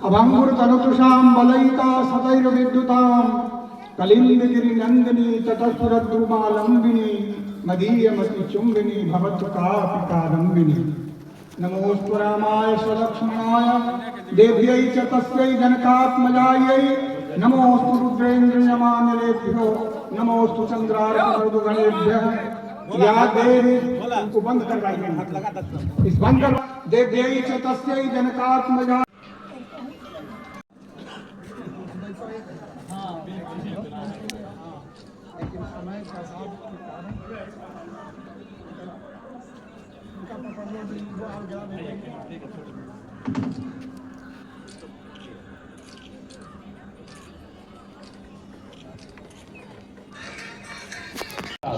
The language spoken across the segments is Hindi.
अभंगुरतनुषां बलयिता सदैव विद्युतां कलिन्दगिरिनन्दिनी ततस्फुरद्रुमालम्बिनी मदीयमतिचुम्बिनी भवतु कापि कादम्बिनी। नमोऽस्तु रामाय स्वलक्ष्मणाय देव्यै च तस्यै जनकात्मजायै। नमोऽस्तु रुद्रेन्द्रयमानिलेभ्यो नमोऽस्तु चन्द्रार्कमरुदगणेभ्यः। या देवी को बंद करवाइए, इस बंद कर देव्यै च तस्यै जनकात्मजायै।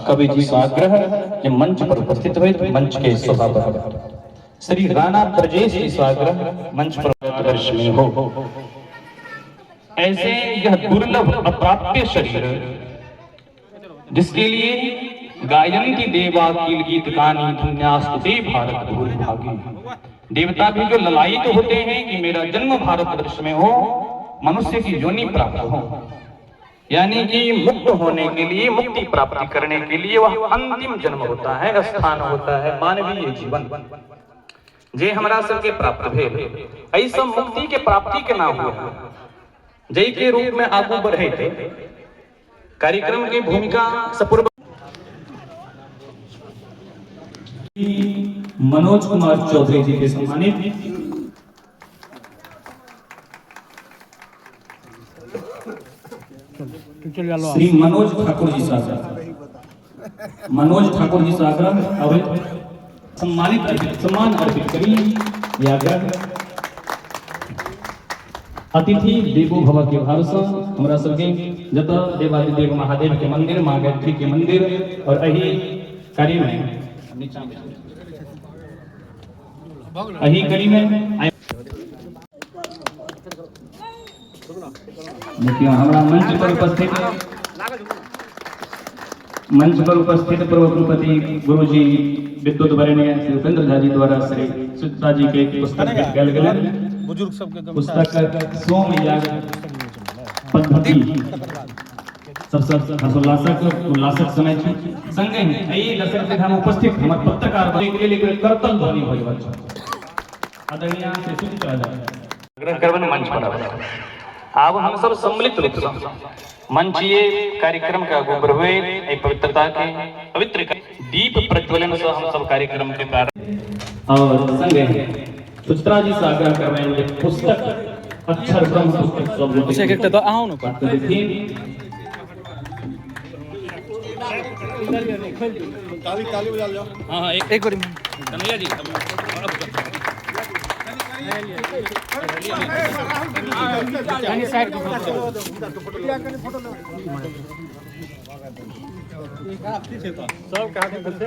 कवि जी का आग्रह कि मंच पर उपस्थित हुए मंच के सभापति श्री राणा ब्रजेश जी का आग्रह मंच पर दर्श में हो। ऐसे यह दुर्लभ अप्राप्य शरीर जिसके लिए गायन्ति देवा कील गीत गानी धन्यास्तुते भारत भूल भागी। देवता भी जो ललायित होते हैं कि मेरा जन्म भारतवर्ष में हो, मनुष्य की योनि प्राप्त हो, यानी कि मुक्त होने के लिए, मुक्ति प्राप्ति करने के लिए वह अंतिम जन्म होता है, स्थान होता है मानवीय जीवन जे हमारा सबके प्राप्त भेल। ऐसा मुक्ति के प्राप्ति के नाम हुआ जय के रूप में आगू बढ़े थे। कार्यक्रम की भूमिका सपूर्व मनोज कुमार चौधरी जी के सम्मानित श्री मनोज ठाकुर जी सागर, मनोज ठाकुर जी सागर अवैध सम्मानित सम्मान अर्पित करी। अतिथि देवो भव के भाव से हमरा सबके जत देवादिदेव महादेव के मंदिर, माँ गायत्री के मंदिर और अही करी में देखिए हमारा मंच पर उपस्थित पूर्व कुलपति गुरु जी विद्युत वरेण्य श्री उपेंद्र झा जी द्वारा श्री सुचित्रा जी के पुस्तक गल गए बुजुर्ग सबके पुस्तक सोम याग पद्धति सबसे उल्लासक समय छै। संगे एहि दर्शक हम उपस्थित हमर पत्रकार बने के लिए करतल ध्वनि होइबा छै। आदरणीय श्री सुचित्रा जी आग्रह करबन मंच पर आब हम सब सम्मिलित रूप से मंचीय कार्यक्रम का गोबर हुए पवित्रता के पवित्र दीप प्रज्वलन से हम सब कार्यक्रम के प्रारंभ और संगे सुचित्रा जी से आग्रह कर रहे हैं पुस्तक अक्षर ब्रह्म पुस्तक सब एक तो आओ न काली काली बजा लो। हां एक बार कन्हैया जी सब कहा के बोलते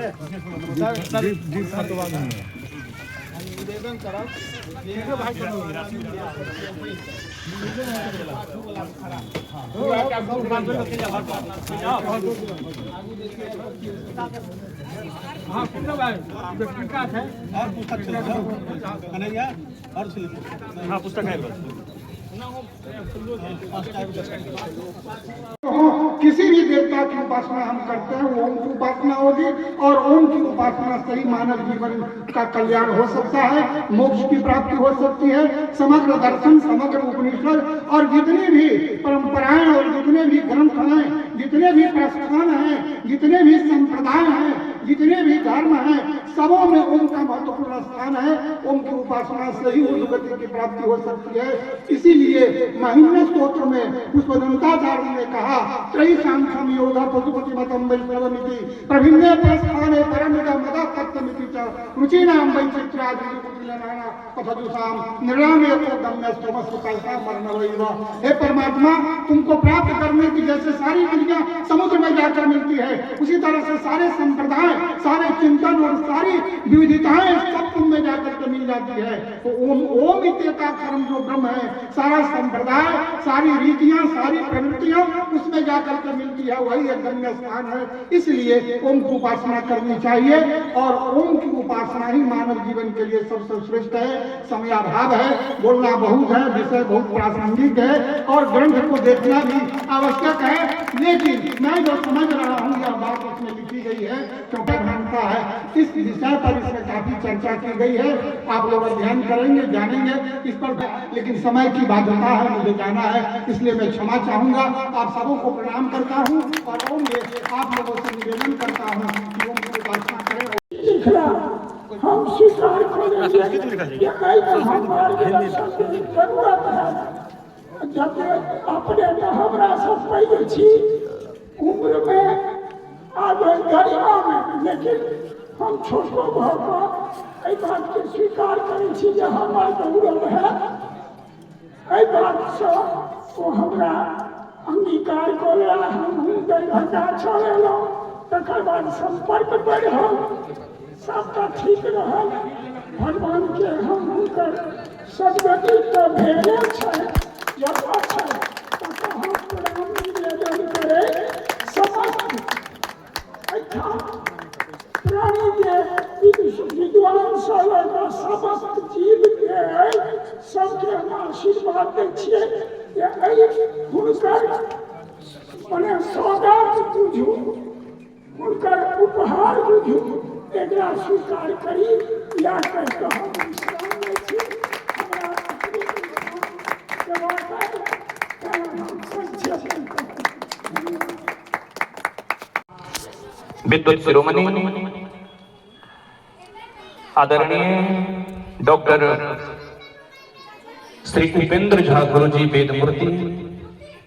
निवेदन करब देखो भाई हाँ भाई है और पुस्तक कन्हैया और हाँ पुस्तक है किसी भी देवता की उपासना हम करते हैं वो ओम की उपासना होगी और ओम की उपासना से ही मानव जीवन का कल्याण हो सकता है, मोक्ष की प्राप्ति हो सकती है। समग्र दर्शन, समग्र उपनिषद और जितनी भी परंपराएं और जितने भी ग्रंथ हैं, जितने भी प्रस्थान हैं, जितने भी संप्रदाय हैं, जितने भी धर्म हैं, सबों में ओम का महत्वपूर्ण स्थान है। ओम की उपासना से ही उद्गति की प्राप्ति हो सकती है। इसीलिए महिम्न स्तोत्र में पुष्पदंताचार्य ने कहा त्रयी सांख्यम योगा पशुपति मतम वैष्णवमिति प्रभिन्ने प्रस्थाने परमिता मदा तत्वमिति च रुचिनाम वैचित्रादि कुटिलनाना पथदुसाम निर्णामे को गम्य स्तमस्तु कैसा मरणवैव। हे परमात्मा, तुमको प्राप्त करने की जैसे सारी नदियां समुद्र में जाकर मिलती है, उसी तरह से सारे संप्रदाय, सारे चिंतन और सारी विविधताएं सब तुम में जाकर के मिल जाती है। तो ओम ओम इत्येकाक्षरम जो ब्रह्म है, सारा संप्रदाय, सारी रीतियां, सारी प्रवृत्तियां उसमें जाकर के मिलती है, वही एक गम्य स्थान है। इसलिए ओम की उपासना करनी चाहिए और ओम की उपासना ही मानव जीवन के लिए सबसे श्रेष्ठ है। समयाभाव है, बोलना बहुत है, विषय बहुत प्रासंगिक है और ग्रंथ को देखना भी आवश्यक है, लेकिन मैं जो समझ रहा हूँ यह बात इसमें लिखी गई है क्योंकि मानता है इस विषय पर इसमें काफी चर्चा की गई है। आप लोग अध्ययन करेंगे, जानेंगे इस पर, लेकिन समय की बाध्यता है, मुझे जाना है, इसलिए मैं क्षमा चाहूंगा। आप सबों को प्रणाम करता हूँ और ओम आप लोगों से निवेदन करता हूँ कि ओम की उपासना करें। हम स्वीकार करेंगे हमारे जरूरत है। जब अपने हमरा सब पैघ छी उम्र में आगे गरिमा में, लेकिन हम छोटो भऽ कऽ एहि बात के स्वीकार करै छी जे हमरा गौरव है। एहि बात से ओ हमरा अंगीकार कऽ लेला, हम दरभंगा चलेलहुँ, तकर बाद संपर्क बढ़ल, सबटा ठीक रहल। भगवान के हम हुनकर सदगति तऽ भेले छै, जतऽ छै ततऽ हम प्रणाम निवेदन करै समस्त एहिठाम प्राणी के विद्वान सब समस्त जीव के सबके हम आशीर्वाद दै छियै जे हुनकर मने सौगात बुझू, हुनकर उपहार बुझू, एकरा स्वीकार करी। या कहि कऽ हम विश्राम लै छी। हमरा विद्वत शिरोमणि आदरणीय डॉक्टर श्री उपेंद्र झा गुरुजी वेदमूर्ति,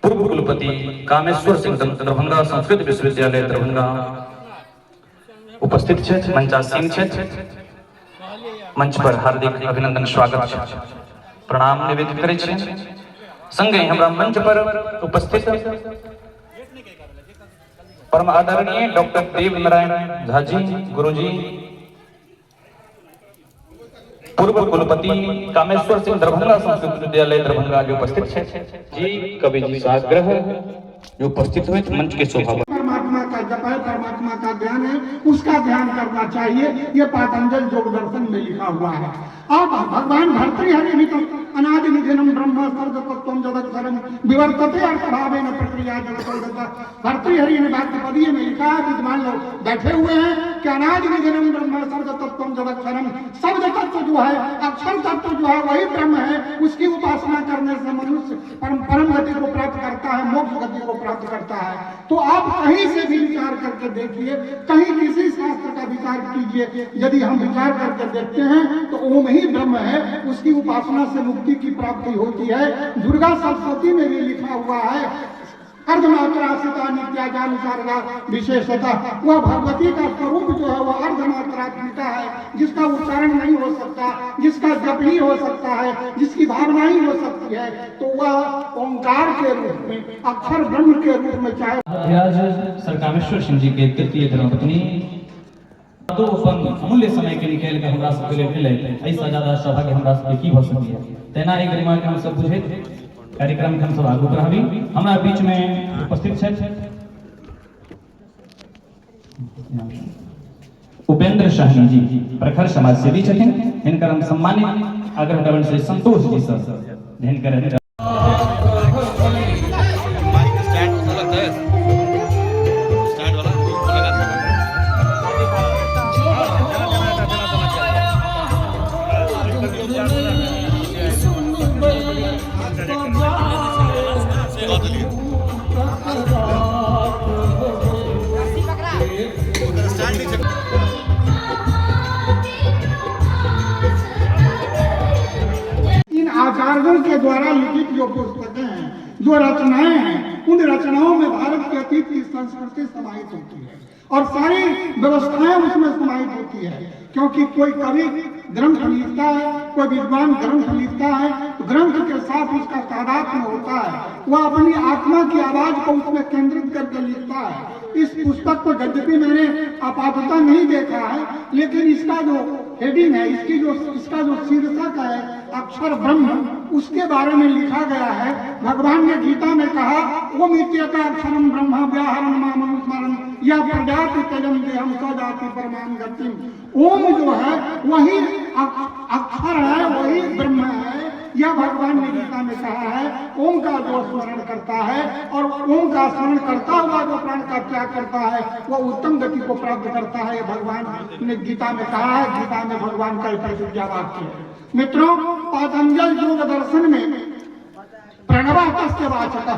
पूर्व कुलपति कामेश्वर सिंह दरभंगा संस्कृत विश्वविद्यालय दरभंगा उपस्थित छथि, मंचासीन छथि। मंच पर हार्दिक अभिनंदन, स्वागत, प्रणाम निवेदित करै छी। संगे हमरा मंच पर उपस्थित परम आदरणीय डॉक्टर देव नारायण झा जी गुरुजी, पूर्व कुलपति कामेश्वर सिंह दरभंगा संस्कृत विश्वविद्यालय दरभंगा जो उपस्थित जी, कवि जी से आग्रह जो उपस्थित हुए मंच के शोभा। परमात्मा का जप है, परमात्मा का ध्यान है, उसका ध्यान करना चाहिए। ये पातंजल योग दर्शन में लिखा हुआ है। अब भगवान भर्तृहरि अनादि निधनम ब्रह्म सर्वतत्वम जगत्सरम विवर्तते अर्थभावेन प्रक्रिया जगतोदता। भर्तृहरि ने वाक्यपदीय में लिखा है, विद्वान लोग बैठे हुए हैं कि अनादि निधनम ब्रह्म सर्वतत्वम जगत्सरम, शब्द तत्व जो है, अक्षर तत्व जो है वही ब्रह्म है। उसकी उपासना करने से मनुष्य परम गति को प्राप्त करता है, मोक्ष गति को प्राप्त करता है। तो आप कहीं से भी विचार करके देखिए, कहीं किसी शास्त्र का विचार कीजिए, यदि हम विचार करके देखते हैं तो ओम ही ब्रह्म है, उसकी उपासना से मुक्ति की प्राप्ति होती है। दुर्गा सप्तशती में भी लिखा हुआ है, अर्धमात्रा सीता नित्याजानुसारगा विशेषता। वह भगवती का स्वरूप जो है वह अर्धमात्रात्मिका है, जिसका उच्चारण नहीं हो सकता, जिसका जप नहीं हो सकता है, जिसकी भावना ही हो सकती है, तो वह ओंकार के रूप में, अक्षर ब्रह्म के रूप में, चाहे सर कामेश्वर सिंह जी के तृतीय धर्मपत्नी तो अपन अमूल्य समय के निकाल के हमरा सबके लिए मिले, ऐसा ज्यादा सौभाग्य हमरा सबके की हो सकती है। तेना एक गरिमा के हम सब बुझे कार्यक्रम के हम सब आगू बढ़ाबी। हमरा बीच में उपस्थित छथि उपेंद्र शाही जी, प्रखर समाज सेवी छथिन, हिनकर हम सम्मानित आग्रह करबनि श्री संतोष जी सर हिनकर आचार्यों के द्वारा लिखित जो पुस्तकें हैं, जो रचनाएं हैं, उन रचनाओं में भारत के अतीत की संस्कृति समाहित होती है और सारी व्यवस्थाएं उसमें समाहित होती है। क्योंकि कोई कवि ग्रंथ लिखता है, कोई विद्वान ग्रंथ लिखता है, तो ग्रंथ के साथ उसका तादात्म्य होता है, वह अपनी आत्मा की आवाज को उसमें केंद्रित करके लिखता है। इस पुस्तक को यद्यपि मैंने आपातता नहीं देखा है, लेकिन इसका जो हेडिंग है, इसका जो शीर्षक है अक्षर ब्रह्म, उसके बारे में लिखा गया है। भगवान ने गीता में कहा ओम इत्येकाक्षरम ब्रह्म व्याहरम मामनुस्मरण या प्रजाति तजम देहम स्वजाति परमाम गतिम। ओम जो है वही अक्षर है, वही ब्रह्म है। यह भगवान ने गीता में कहा है। ओम का जो स्मरण करता है और ओम का स्मरण करता हुआ जो प्राण का त्याग करता है वह उत्तम गति को प्राप्त करता है। भगवान ने गीता में कहा है। गीता में भगवान का प्रतिज्ञा वाक्य है। मित्रों, पतंजल योग दर्शन में प्रणव तस्य वाचक,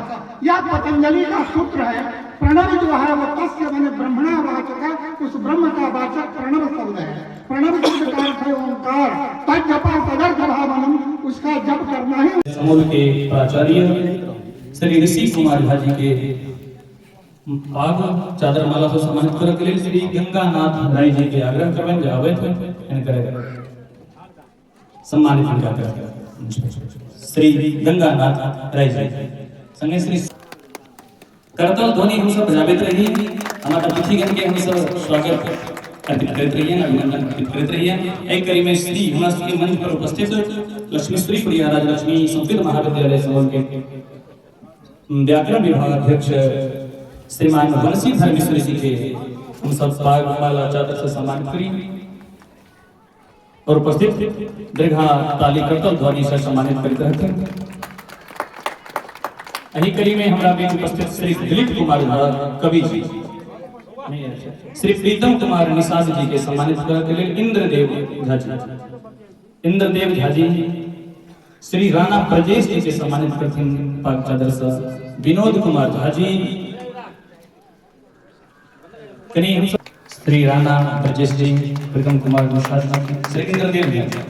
यह पतंजलि का सूत्र है। प्रणव जो है वो तस्य बने ब्रह्मणा वाचक, उस ब्रह्म का वाचक प्रणव शब्द है। प्रणव शब्द का अर्थ है ओंकार। तद जपा तदर्थ भावनम, उसका जप करना ही। समूह के प्राचार्य श्री ऋषि कुमार भाजी के आग चादर माला से सम्मानित करके लिए श्री गंगानाथ राय जी के आग्रह करवें जावे थे इनके सम्मानित करके श्री गंगानाथ राय जी संगे श्री करतल ध्वनि हम सब बजावित रही। हमारा तिथि गण के हम सब स्वागत अर्पित करते रहिए, अभिनंदन अर्पित करते रहिए। एक कड़ी में श्री यूनिवर्सिटी मंच पर उपस्थित लक्ष्मी श्री प्रिया राजलक्ष्मी संस्कृत महाविद्यालय समूह के व्याकरण विभाग अध्यक्ष श्रीमान वंशी धर मिश्र जी के हम सब माला चादर से सम्मानित करी और उपस्थित दीर्घा ताली करतल ध्वनि से सम्मानित करते रहते। यही कड़ी में हमारा बीच उपस्थित श्री दिलीप कुमार कवि जी, श्री प्रीतम कुमार निषाद जी के सम्मानित करने के लिए इंद्रदेव झा जी, श्री राणा ब्रजेश जी के सम्मानित करते हैं पाक चादर से विनोद कुमार झा जी, श्री राणा ब्रजेश जी, प्रीतम कुमार निषाद जी, श्री इंद्रदेव झा जी।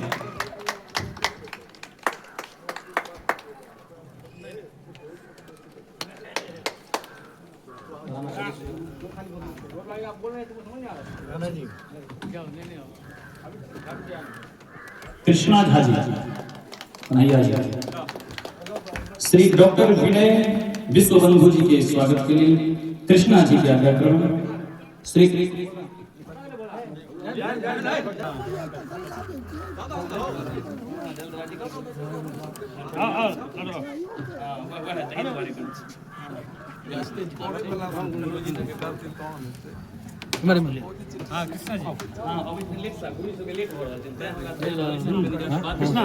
कृष्णा झा जी, कन्हैया जी, श्री डॉक्टर विनय विश्वबंधु जी के स्वागत के लिए कृष्णा जी के आज्ञा क्रम श्री मरे मिले हां कृष्णा जी हां अभी लेट सा गुरु से लेट हो रहा है कृष्णा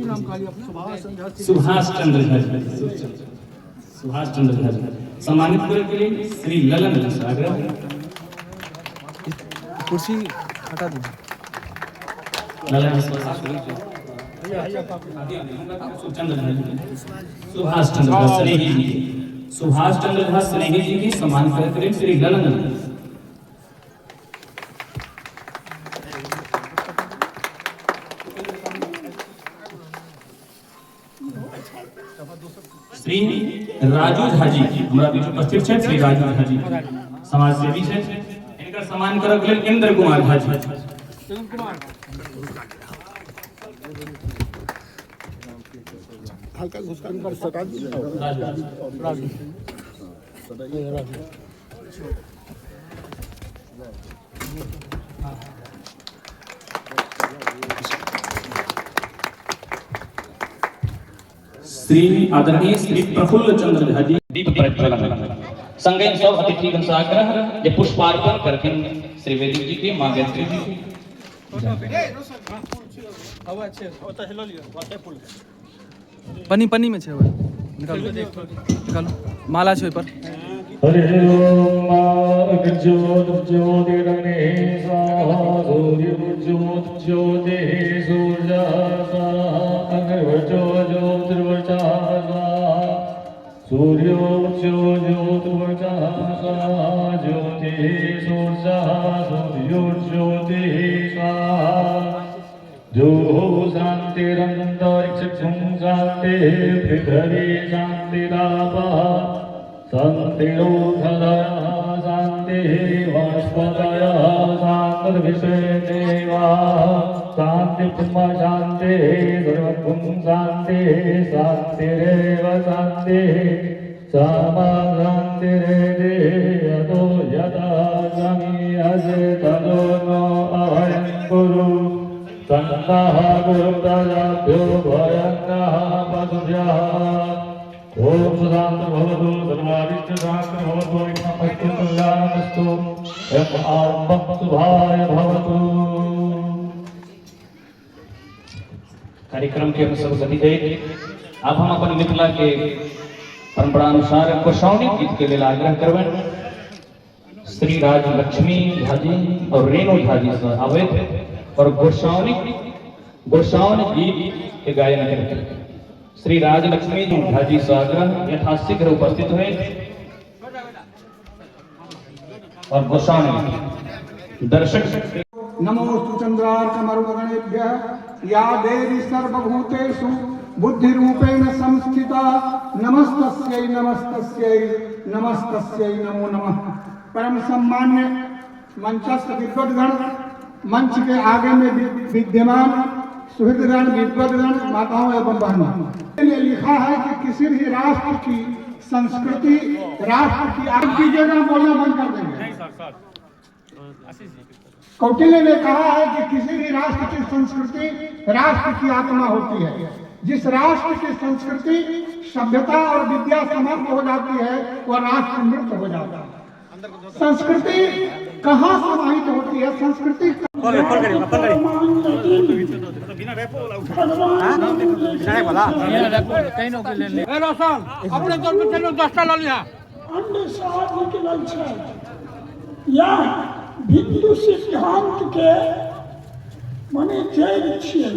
नाम का अपना सुभाष चंद्र झा, सुभाष चंद्र झा सम्मानित करने के लिए श्री ललन सागर। कुर्सी हटा दो ललन सुभाष चंद्र झा स्नेही जी, सुभाष चंद्र झा स्नेही जी की सम्मान करते हैं श्री ललन। श्री राजू झा जी हमारा बीच उपस्थित है। श्री राजू झा जी समाज सेवी है। इनका सम्मान करके लिए इंद्र कुमार झा जी, हल्का घुसका कर सटा श्री आदरणीय श्री प्रफुल्ल चंद्र झा जी दीप प्रज्वलन संगे सब अतिथिगण से आग्रह जे पुष्पार्पण करके श्री वैदिक जी के मां गायत्री जी पन्नी पन्नी में छे निकालो निकालो माला छे पर हरे ओम अग्रजोत ज्योतिरग्ने स्वाहा सूर्योज्योत ज्योति सूर्या स्वाहा अग्रवचो ज्योतिर्वचा स्वाहा सूर्योज्योतिर्वचा स्वाहा ज्योति सूर्या सूर्योज्योति स्वाहा जो शांतिरंतरिक्षं शांति पृथ्वी शांतिरापः शांतिरोधदया शांति वनस्पतयः शांतिर्विश्वेदेवा शांति ब्रह्म शांति सर्वगुण शांति शांतिरेव शांति सामा शांतिरेदे यतो यथा स्वामी अजे ततो नो अभयं कुरु सन्नः गुरुप्रजाभ्यो भयन्नः पशुभ्यः ॐ सुशान्त भवतु सर्वादित्य शान्त भवतु नमस्तु कल्याणमस्तु एवं आरम्भं शुभाय भवतु। कार्यक्रम के अनुसार गति दे अब हम अपन मिथिला के परंपरा अनुसार गोसाउनी गीत के लिए आग्रह करबे श्री राज लक्ष्मी झाजी और रेणु झाजी से आवे और गोसाउनी गीत के गायन करते श्री राज लक्ष्मी झाजी से आग्रह यथाशीघ्र उपस्थित हुए और गोसाउनी दर्शक नमोस्तु चंद्रार्कमरुगणेभ्यः या देवी सर्वभूतेषु बुद्धिरूपेण संस्थिता नमस्तस्यै नमस्तस्यै नमस्तस्यै नमो नमः। परम सम्मान्य मंचस्थ विद्वद्गण, मंच के आगे में विद्यमान सुहृदगण, विद्वद्गण, माताओं एवं बहनों ने लिखा है कि किसी भी राष्ट्र की संस्कृति, राष्ट्र की आग की जगह बोलना बंद कर देंगे। कौटिल्य ने कहा है कि किसी भी राष्ट्र की संस्कृति राष्ट्र की आत्मा होती है। जिस राष्ट्र की संस्कृति सभ्यता और विद्या समाप्त हो जाती है वह राष्ट्र मृत हो जाता है। संस्कृति कहाँ समाहित होती है? संस्कृति हिंदू सिद्धांत के माने जैन छियै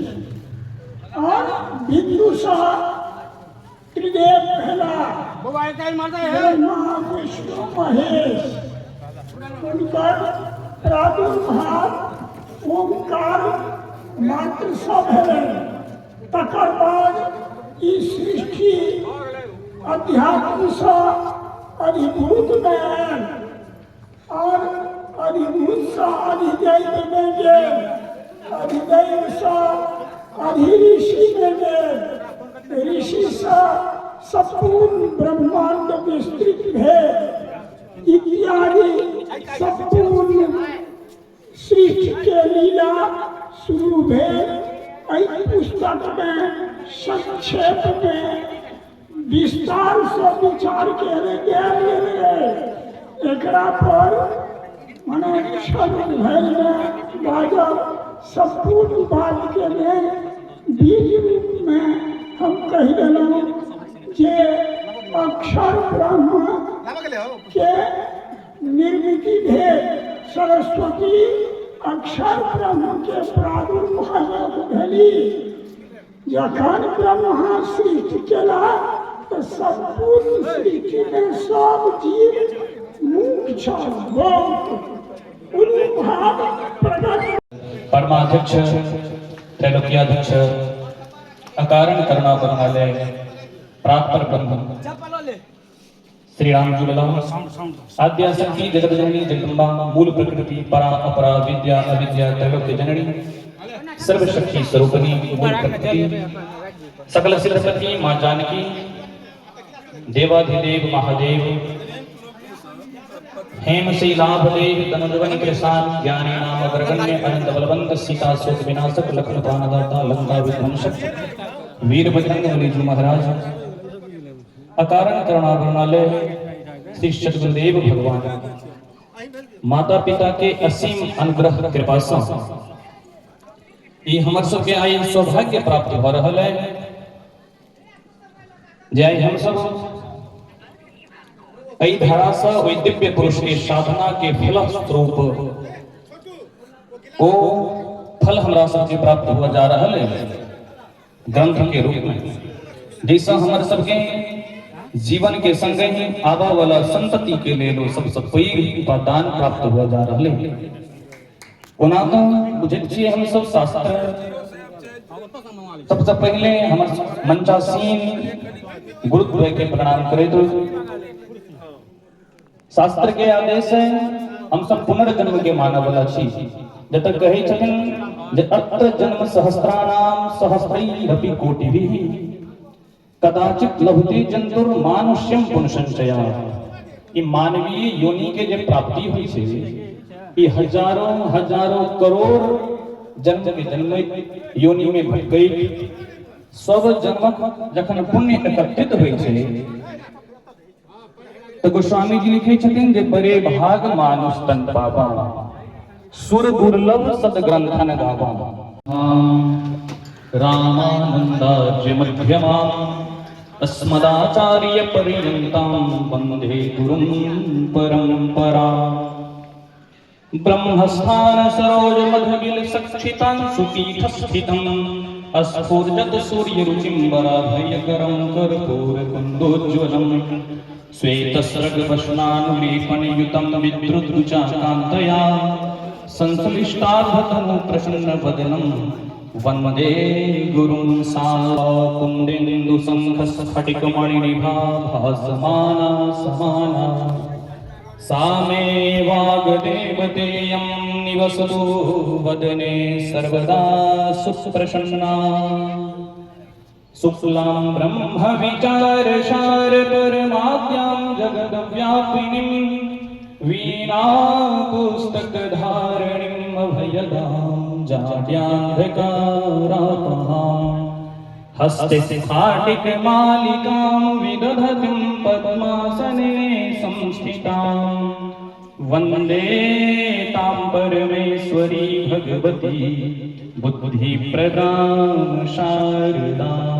और बिंदुसार त्रिदेव भेला विष्णु महेश उनकर प्रादुर्भाव ओंकार मात्र सँ भेलै। तकर बाद ई सृष्टि अध्यात्म सँ अधिभूत में आयल और अधिभूत सँ अधिदैव में गेल, अधिदैव सँ अधिऋषि में गेल, ऋषि सँ संपूर्ण ब्रह्मांड विस्तृत भेल इत्यादि संपूर्ण सृष्टि के लीला शुरू भेल। एहि पुस्तक में संक्षेप में विस्तार से विचार केले गेल है। एकरा पर माने क्षण भर में बाजब संपूर्ण बात के लिए बीज रूप में हम कह देलहुँ जे अक्षर ब्रह्म के निर्मिति भेल। सरस्वती अक्षर ब्रह्म के प्रादुर्भाव भेली। जखन ब्रह्मा सृष्टि केला तो संपूर्ण सृष्टि में सब जीव मूक छल, भाव प्रकट। परमाध्यक्ष, त्रैलोक्याध्यक्ष, अकारण करुणावरमालय, प्रापर ब्रह्म श्री राम झूलेलाल आद्या शक्ति जगत जननी जगदम्बा मूल प्रकृति परा अपरा विद्या अविद्या त्रैलोक्य जननी सर्वशक्ति स्वरूपिणी मूल प्रकृति सकल सिद्धपति मां जानकी देवाधिदेव महादेव हेम शैलाभदेव तनुजवन कृषाण ज्ञानी नाम अग्रगण्य अनंत बलवंत सीता शोक विनाशक लखन प्राणदाता लंका विध्वंसक वीरभद्रंग बलीजू महाराज अकारण करुणावरमालय श्री सद्गुरुदेव भगवान माता पिता के असीम अनुग्रह कृपा से हमर सबके आई सौभाग्य प्राप्त हो रहा है जे हम सब कई धारा से वही दिव्य पुरुष के साधना के फल स्वरूप वो फल हमरा सबके प्राप्त हुआ जा रहा है ग्रंथ के रूप में। जैसा हमारे सबके जीवन के संग ही आवा वाला संतति के लिए लो सबसे पैघ दान प्राप्त हुआ जा रहा है। ओना तो बुझे छिए हम सब शास्त्र सबसे पहले हमर मंचासीन गुरुद्वय के प्रणाम करे तो शास्त्र के आदेश है हम सब पुनर्जन्म के मानव वाला छी। जब तक कहे छथिन जे अत्र जन्म सहस्त्राणाम सहस्रैरपि कोटिभिः कदाचित लभते जंतुर मानुष्यम पुनसंचया। ई मानवीय योनि के जे प्राप्ति हुई छे ई हजारों हजारों करोड़ जन्म के जन्म योनि में भट गई। सब जन्मक जखन पुण्य एकत्रित होइ छै तो गोस्वामी जी लिखे छथिन जे बड़े भाग मानुष तन पावा, सुर दुर्लभ सदग्रंथन गावा। रामानंदार्य मध्यमा अस्मदाचार्य पर्यंतां वंदे गुरुं परंपरा। ब्रह्मस्थान सरोज मधुगिल सक्षितां सुपीठ स्थितं अस्फुरजत सूर्य रुचिंबराभयकरं कर्पूर कुंदोज्ज्वलं श्वेतस्रग वष्णानुलेपन युतं विद्रुतरुचा कान्तया संश्लिष्टार्धतनु प्रसन्न वदनं वन्दे गुरुं साकुन्देन्दु शङ्खस्फटिकमणिनिभा भासमाना समाना। सा मे वाग्देवतेयं निवसतु वदने सर्वदा सुप्रसन्ना। शुक्लां ब्रह्म विचारसार परमाद्यां जगद्व्यापिनीं वीणा पुस्तकधारिणीं अभयदां जाड्यान्धकारापहां। हस्ते स्फाटिकमालिकां विदधतीं पद्मासने संस्थितां वन्दे तां परमेश्वरी भगवती बुद्धिप्रदां शारदाम्।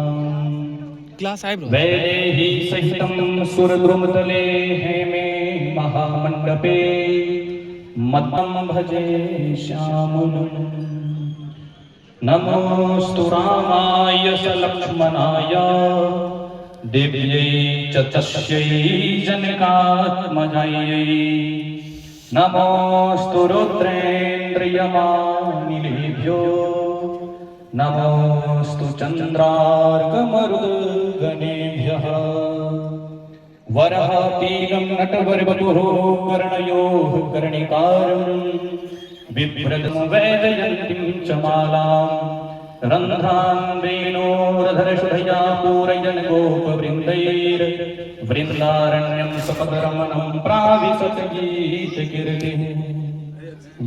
क्लास आए ब्रो। वैदेही सहितं सुरद्रुमतले हेमे महामण्डपे मतं भजे श्यामलं। नमोऽस्तु रामाय स लक्ष्मणाय दिव्यै च तस्यै जनकात्मजायै। नमोऽस्तु रुद्रेन्द्रियमानिलेभ्यो नमोऽस्तु चन्द्रार्कमरुद्गणेभ्यः। वरहातीनं नटवरवपुः कर्णयोः कर्णिकारं बिभ्रतं वेदयन्तीं च मालां रन्ध्रां वेणोरधरशुधया पूरयन् गोपवृन्दैर्वृन्दारण्यं सपदरमणं प्राविशत गीतकीर्तिः।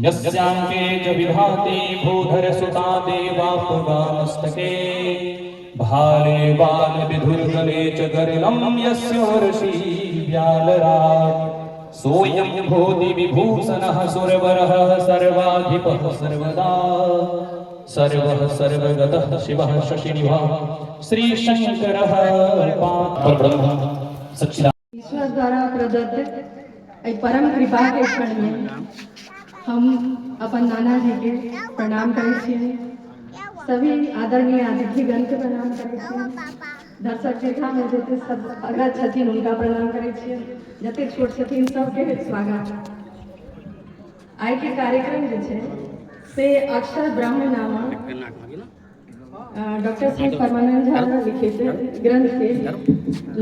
यस्याङ्के च विधाते भूधरसुता देवापगामस्तके भाले बालविधुर्गले च गरिलं यस्योर्षि व्यालराट्। सोऽयं भूति विभूषणः सुरवरः सर्वाधिपः सर्वदा सर्वः सर्वगतः शिवः शशिनिभः श्रीशंकरः परब्रह्म सच्चिदानंद। ईश्वर द्वारा प्रदत्त एक परम कृपा के क्षण में हम अपन नाना जी के प्रणाम करै छियै। सभी आदरणीय अतिथिगण के प्रणाम करै छियै। दर्शक देखा में जते सब अग्रज छथिन उनका प्रणाम करै छियै। जते छोट छथिन सबके स्वागत। आइ के कार्यक्रम जे छै से अक्षर ब्रह्म नामक डॉक्टर श्री परमानंद झा लिखित ग्रंथ के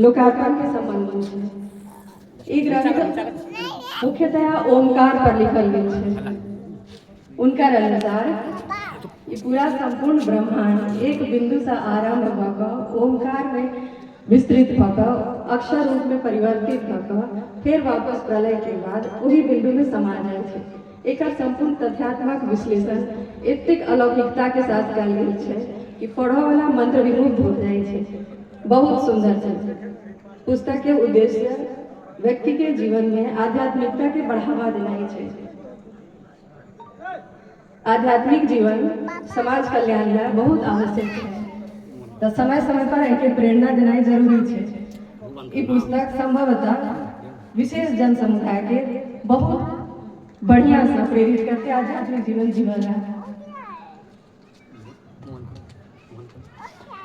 लोकार्पण के संबंध में छै। ई ग्रंथ मुख्यतः ओमकार पर लिखल गेल छै। उनका अनुसार ये पूरा संपूर्ण ब्रह्मांड एक बिंदु से आरंभ भ क ओमकार में विस्तृत भ क अक्षर रूप में परिवर्तित भ क फिर वापस प्रलय के बाद वही बिंदु में समा जाए छै। एकर संपूर्ण तथ्यात्मक विश्लेषण एतेक अलौकिकता के साथ कयल गेल छै कि पढ़य वाला मंत्र विमुग्ध हो जाए छै। बहुत सुंदर छै। पुस्तक के उद्देश्य व्यक्ति के जीवन में आध्यात्मिकता के बढ़ावा देना छै। आध्यात्मिक जीवन समाज कल्याण में बहुत आवश्यक है, तो समय समय पर इनके प्रेरणा देना जरूरी है। ये पुस्तक संभवतः विशेष जन समुदाय के बहुत बढ़िया से प्रेरित करते आध्यात्मिक जीवन जीवन।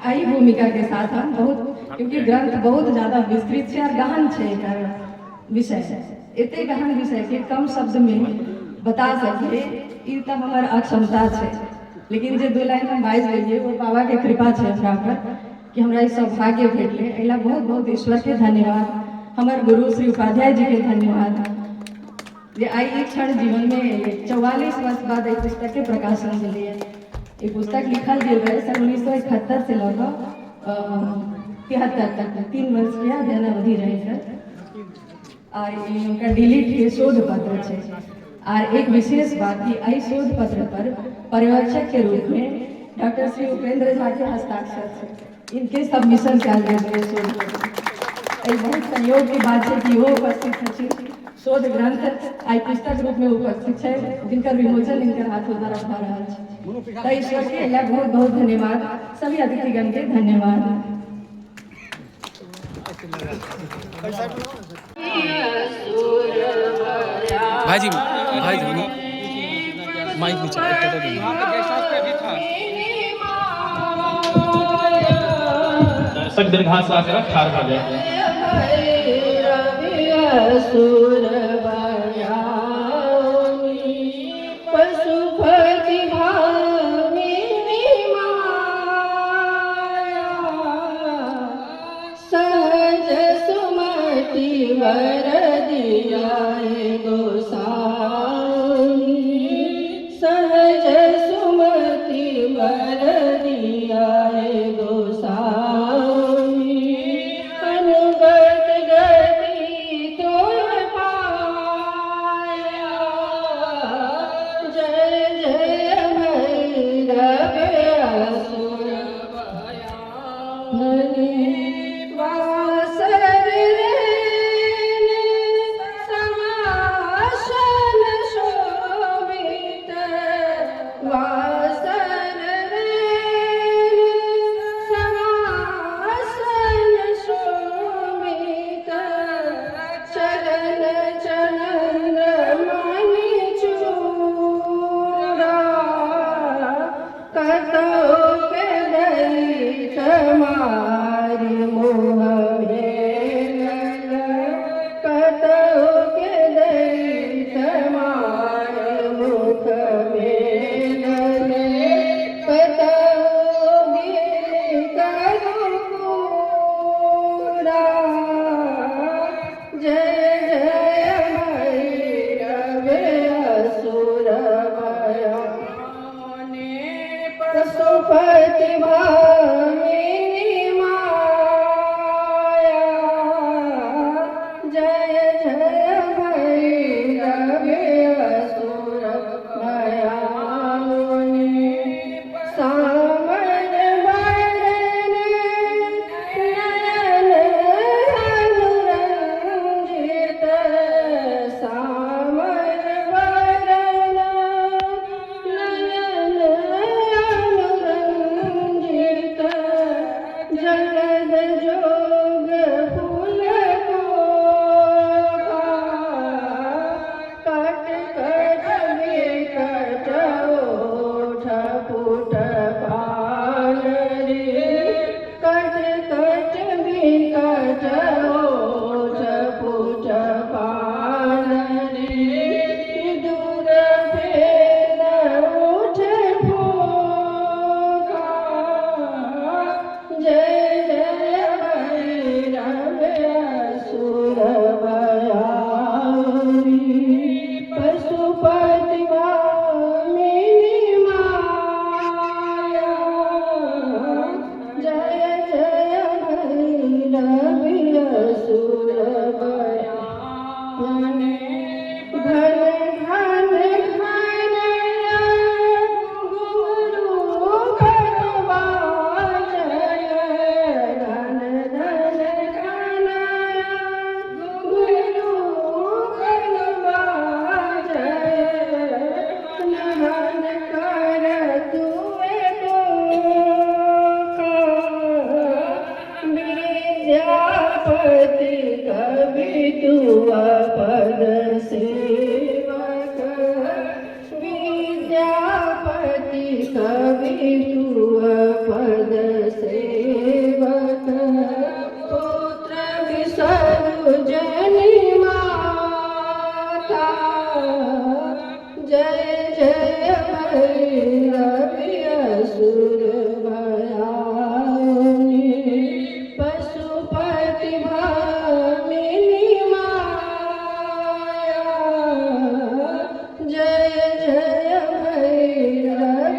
आई भूमिका के साथ हम बहुत, क्योंकि ग्रंथ बहुत ज्यादा विस्तृत है और गहन है विषय, इतने गहन विषय के कम शब्द में बता सके ई तो हमार अक्षमता है। लेकिन जो 2 लाइन हम बाइज लेलिए वो बाबा के कृपा है हमरा पर कि हमरा ई सौभाग्य भेटले। एला बहुत बहुत ईश्वर के धन्यवाद। हमारे गुरु श्री उपाध्याय जी के धन्यवाद जे आई एक क्षण जीवन में 44 वर्ष बाद एक पुस्तक के प्रकाशन दिलिए। ये पुस्तक लिखल गेल रहे सन 1971 से लगा 73 तक 3 वर्ष के अध्ययन अवधि रहे सर। और उनका डिलीट के शोध पत्र है। और एक विशेष बात कि आई शोध पत्र पर पर्यवेक्षक के रूप में डॉक्टर श्री उपेंद्र झा के हस्ताक्षर से इनके सबमिशन कल गए शोध पत्र। बहुत संयोग की बात है कि वो उपस्थित छथिन शोध ग्रंथ आई पुस्तक रूप में उपस्थित है जिनका विमोचन इनकर हाथों द्वारा भऽ रहल छै। तो ईश्वर के लिए बहुत बहुत धन्यवाद, सभी अतिथिगण के धन्यवाद। भाईजी माइक नीचे दर्शक दीर्घास आकर ठाड़ हो जाए। पशुपति भामिनी सहज सुमति वर दिया गोसाई, सहज सुमति वर दिया गोसाई, अनुगत गति तो पाया, जय जय भैरव असुर भयानी, वासर समासन शोभित, वासर समासन शोभित, चरण चरण मणि चूड़ा, कतौ के दैत मारि मोह भेल, कतौ के दैत मारि मुख भेल, कतौ गिर करू कूड़ा, जय जय भैरव असुर भयानी, पशुपति भामिनी माया, जय जय भैरव असुर भयानी, सामर बरन नयन अनुरंजित, सामर बरन नयन अनुरंजित, जगद जोग फूल कोका, कट कट विकट ओठ पुट पाल रे, कट कट विकट ओठ पुट पाल रे, दूर भेद उठ फूका, जय जय भैरव असुर भयानी, पशुपति भामिनी माया, जय जय भैरव असुर भयानी, घन घन घन गुरु करवा जय, घन घन घन गुरु करवा जय, नहन कर तुए का, विद्यापति कवि तुआ पद सेवक, विद्यापति कवि तुआ पद सेवक, पुत्र विसरु जनि माता, जय जय भैरव असुर भयानी, पशुपति भामिनी माया, जय जय भैरव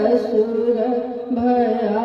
असुर भयानी।